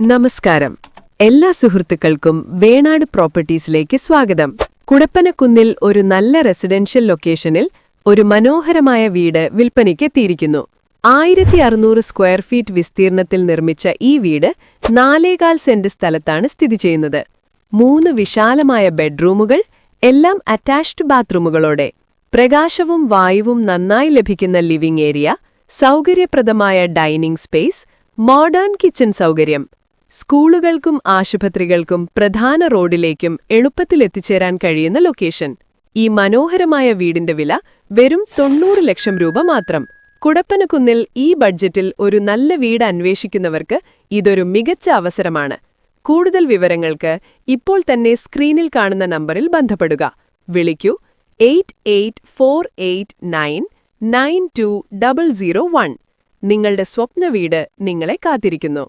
നമസ്കാരം. എല്ലാ സുഹൃത്തുക്കൾക്കും വേണാട് പ്രോപ്പർട്ടീസിലേക്ക് സ്വാഗതം. കുടപ്പനക്കുന്നിൽ ഒരു നല്ല റെസിഡൻഷ്യൽ ലൊക്കേഷനിൽ ഒരു മനോഹരമായ വീട് വിൽപ്പനയ്ക്കെത്തിയിരിക്കുന്നു. 1600 സ്ക്വയർ ഫീറ്റ് വിസ്തീർണത്തിൽ നിർമ്മിച്ച ഈ വീട് 4.25 സെന്റ് സ്ഥലത്താണ് സ്ഥിതി ചെയ്യുന്നത്. 3 വിശാലമായ ബെഡ്റൂമുകൾ, എല്ലാം അറ്റാച്ച്ഡ് ബാത്റൂമുകളോടെ. പ്രകാശവും വായുവും നന്നായി ലഭിക്കുന്ന ലിവിംഗ് ഏരിയ, സൗകര്യപ്രദമായ ഡൈനിംഗ് സ്പേസ്, മോഡേൺ കിച്ചൺ സൗകര്യം. സ്കൂളുകൾക്കും ആശുപത്രികൾക്കും പ്രധാന റോഡിലേക്കും എളുപ്പത്തിൽ എത്തിച്ചേരാൻ കഴിയുന്ന ലൊക്കേഷൻ. ഈ മനോഹരമായ വീടിന്റെ വില വെറും 90 ലക്ഷം രൂപ മാത്രം. കുടപ്പനക്കുന്നിൽ ഈ ബഡ്ജറ്റിൽ ഒരു നല്ല വീട് അന്വേഷിക്കുന്നവർക്ക് ഇതൊരു മികച്ച അവസരമാണ്. കൂടുതൽ വിവരങ്ങൾക്ക് ഇപ്പോൾ തന്നെ സ്ക്രീനിൽ കാണുന്ന നമ്പറിൽ ബന്ധപ്പെടുക. വിളിക്കൂ 8848992001. നിങ്ങളുടെ സ്വപ്ന വീട് നിങ്ങളെ കാത്തിരിക്കുന്നു.